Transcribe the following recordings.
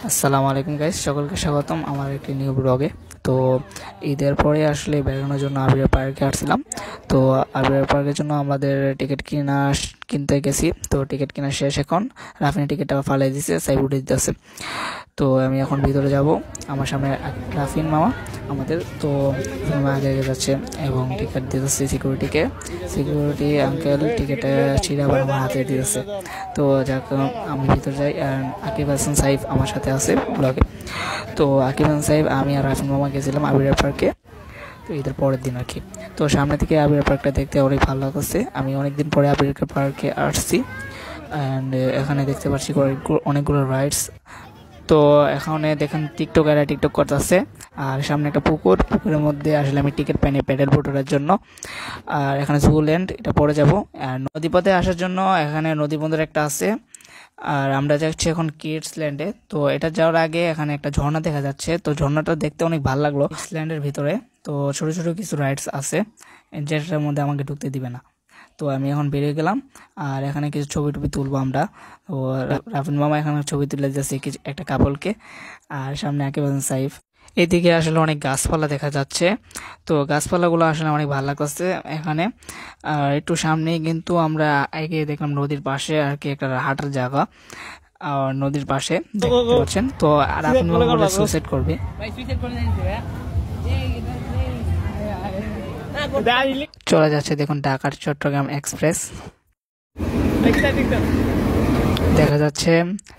আসসালামু আলাইকুম গাইস, সকলকে স্বাগতম আমার একটি নিউ ব্লগে। তো ঈদের পরে আসলে বেড়ানোর জন্য আবির পার্কে আসছিলাম। তো আবির পার্কের জন্য আমাদের টিকিট কিনতে গেছি। তো টিকিট কেনা শেষ, এখন রাফিনের টিকিটটা ফালাই দিছে, সাইব উঠে দিতেছে। তো আমি এখন ভিতরে যাব, আমার সামনে রাফিন মামা আমাদের। তো আগে যাচ্ছে এবং টিকিট দিতেছে সিকিউরিটি আঙ্কেল টিকিটে ছিঁড়ে আবার আমার হাতে দিতেছে। তো যাক আমি ভিতরে যাই, আর আকিব হাসান সাইফ আমার সাথে আছে ব্লগে। তো আকিব হাসান সাইফ, আমি আর রাফিন মামা গেছিলাম আবির পার্কে, তো ঈদের পরের দিন আর কি। তো সামনে থেকে আবির পার্কটা দেখতে অনেক ভালো লাগছে। আমি অনেকদিন পরে আবির পার্কে আসছি, অ্যান্ড এখানে দেখতে পাচ্ছি অনেকগুলো রাইডস। তো এখানে দেখেন টিকটকাররা টিকটক করতেছে, আর সামনে একটা পুকুরের মধ্যে আসলে আমি টিকিট পাইনি প্যাডেল বোটের জন্য। আর এখানে জুল্যান্ড, এটা পরে যাব। আর নদীপথে আসার জন্য এখানে নদী বন্দর একটা আছে, আর আমরা যাচ্ছি এখন কিডস ল্যান্ডে। তো এটা যাওয়ার আগে এখানে একটা ঝর্ণা দেখা যাচ্ছে, তো ঝর্ণাটা দেখতে অনেক ভালো লাগলো। কিডস ল্যান্ডের ভিতরে তো ছোট ছোট কিছু রাইডস আছে, যেটার মধ্যে আমাকে ঢুকতে দিবে না। তো আমি এখন বেরিয়ে গেলাম, আর এখানে কিছু ছবি তুলবো আমরা। তো রাফিন মামা এখানে ছবি তুলে যাচ্ছে একটা কাপলকে, আর সামনে আকিব হাসান সাইফ। এদিকে আসলে অনেক গাছপালা দেখা যাচ্ছে, তো গাছপালাগুলো আসলে অনেক ভালো লাগছে এখানে। আর একটু সামনেই কিন্তু আমরা এগিয়ে দেখলাম নদীর পাশে আর কি একটা হাঁটার জায়গা, আর নদীর পাশে দেখতে পাচ্ছেন। তো আর আপনি সুইসাইড করবে, চলে যাচ্ছে দেখুন ঢাকার চট্টগ্রাম এক্সপ্রেস দেখা যাচ্ছে,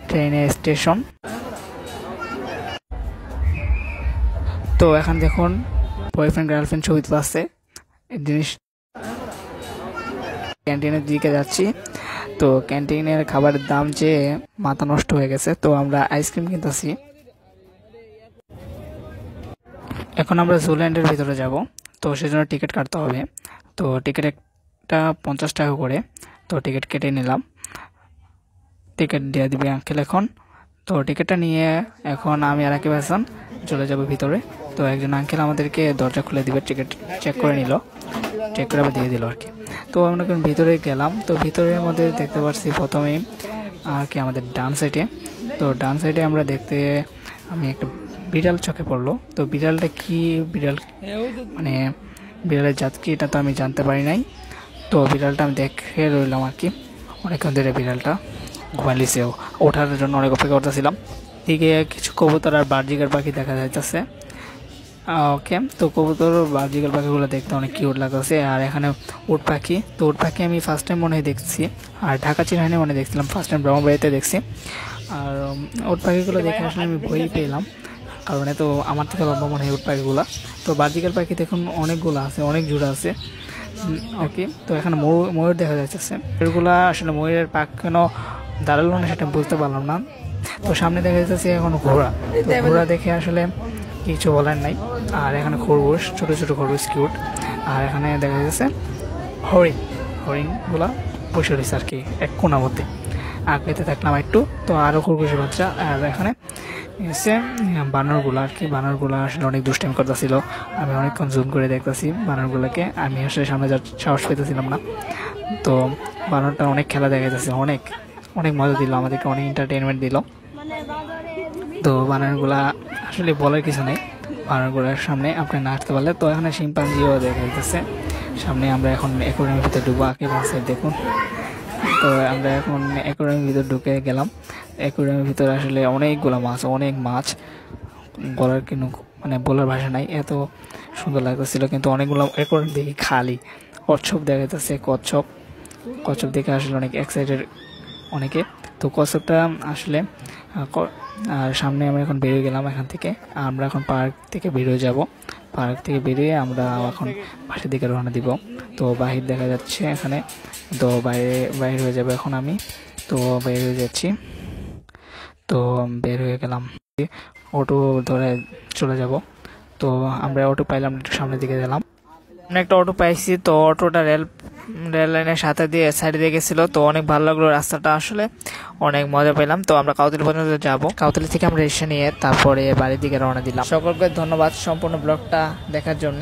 ট্রেনের স্টেশন। তো এখন দেখুন বয়ফ্রেন্ড গার্লফ্রেন্ড ছবি তুলছে জিনিস। ক্যান্টিনের দিকে যাচ্ছি, তো ক্যান্টিনের খাবারের দাম যে মাথা নষ্ট হয়ে গেছে। তো আমরা আইসক্রিম কিনতেছি। এখন আমরা জুল্যান্ডের ভিতরে যাব, তো সেজন্য টিকিট কাটতে হবে। তো টিকিট একটা 50 টাকা করে, তো টিকিট কেটে নিলাম। টিকিট দিয়ে দিবে আঙ্কেল এখন। তো টিকিটটা নিয়ে এখন আমি আর আকিব হাসান চলে যাব ভিতরে। তো একজন আঙ্কেল আমাদেরকে দরজা খুলে দিবে, টিকিট চেক করে নিল, চেক করে আবার দিয়ে দিল আর কি। তো আমরা ভিতরে গেলাম, তো ভিতরের মধ্যে দেখতে পাচ্ছি প্রথমেই আর কি আমাদের ডান সাইডে। তো ডান সাইডে আমরা দেখতে আমি একটা বিড়াল চোখে পড়লো। তো বিড়ালটা কি বিড়াল, মানে বিড়ালের জাত কি এটা তো আমি জানতে পারি নাই। তো বিড়ালটা আমি দেখে রইলাম আর কি, অনেকক্ষণ ধরে বিড়ালটা ঘুমাইলিছে, ওঠার জন্য অনেক অপেক্ষা করতেছিলাম। দিকে কিছু কবুতর আর বার্জিকার পাখি দেখা যাইতেছে। ওকে, তো কবুতর বার্জিকার পাখিগুলো দেখতে অনেক কিউট লাগতেছে। আর এখানে উট পাখি, তো উট পাখি আমি ফার্স্ট টাইম মনে হয় দেখছি, আর ঢাকা চিড়িয়াখানায় মনে দেখছিলাম ফার্স্ট টাইম, ব্রহ্মবাড়িতে দেখছি। আর উট পাখিগুলো দেখে আসলে আমি ভয় পেলাম, কারণ এত আমার থেকে লম্বা মনে হয় উট পাখিগুলো। তো বার্জিকার পাখি দেখুন অনেকগুলো আছে, অনেক জোড়া আছে আর কি। তো এখানে ময়ূর দেখা যাচ্ছে, এগুলা আসলে ময়ূরের পাখ কেন দাঁড়ালো না সেটা বুঝতে পারলাম না। তো সামনে দেখা যাচ্ছে এখন ঘোড়া, ঘোড়া দেখে আসলে কিছু বলার নাই। আর এখানে খরগোশ, ছোট ছোট খরগোশ কিউট। আর এখানে দেখা যাচ্ছে হরিণগুলা বসে রয়েছে আর কি এক কোনার মধ্যে। আগেতে থাকলাম একটু, তো আরও খরগোশের বাচ্চা। আর এখানে এসে বানরগুলো আর কি, বানরগুলো আসলে অনেক দুষ্টাইম করতেছিল। আমি অনেকক্ষণ জুম করে দেখতেছি বানরগুলোকে, আমি আসলে সামনে যাওয়ার সাহস পেতেছিলাম না। তো বানরটা অনেক খেলা দেখা যাচ্ছে, অনেক অনেক মজা দিল আমাদেরকে, অনেক এন্টারটেনমেন্ট দিল। তো বানরগুলা আসলে বলার কিছু নেই, বানরগুলার সামনে আপনি নাচতে পারলে। তো এখানে শিম্পাঞ্জিও দেখা যাচ্ছে সামনে। আমরা এখন অ্যাকোয়ারিয়ামের ভিতরে ঢুকবো, আকিব হাসান দেখুন। তো আমরা এখন অ্যাকোয়ারিয়ামের ভিতরে ঢুকে গেলাম। অ্যাকোয়ারিয়ামের ভিতরে আসলে অনেকগুলো মাছ, অনেক মাছ, বলার কিন্তু মানে বলার ভাষা নাই, এত সুন্দর লাগতেছিল। কিন্তু অনেকগুলো অ্যাকোয়ারিয়াম দেখি খালি, কচ্ছপ দেখা যাচ্ছে, কচ্ছপ দেখে আসলে অনেক এক্সাইটেড অনেকে। তো কচ্ছপটা আসলে আর সামনে আমরা এখন বেরিয়ে গেলাম এখান থেকে। আমরা এখন পার্ক থেকে বেরিয়ে যাব, পার্ক থেকে বেরিয়ে আমরা এখন বাসার দিকে রওনা দিব। তো বাহির দেখা যাচ্ছে এখানে, তো বাইরে হয়ে যাবে এখন আমি। তো বের হয়ে যাচ্ছি, তো বের হয়ে গেলাম, অটো ধরে চলে যাব। তো আমরা অটো পাইলাম, একটু সামনের দিকে গেলাম, একটা অটো পাইছি। তো অটোটা রেল লাইনের সাথে দিয়ে সাইডে দিয়ে গেছিলো, তো অনেক ভালো লাগলো রাস্তাটা, আসলে অনেক মজা পেলাম। তো আমরা কাউতলি পর্যন্ত যাব, কাউতলি থেকে আমরা রিক্সা নিয়ে তারপরে বাড়ির দিকে রওনা দিলাম। সকলকে ধন্যবাদ সম্পূর্ণ ব্লগটা দেখার জন্য।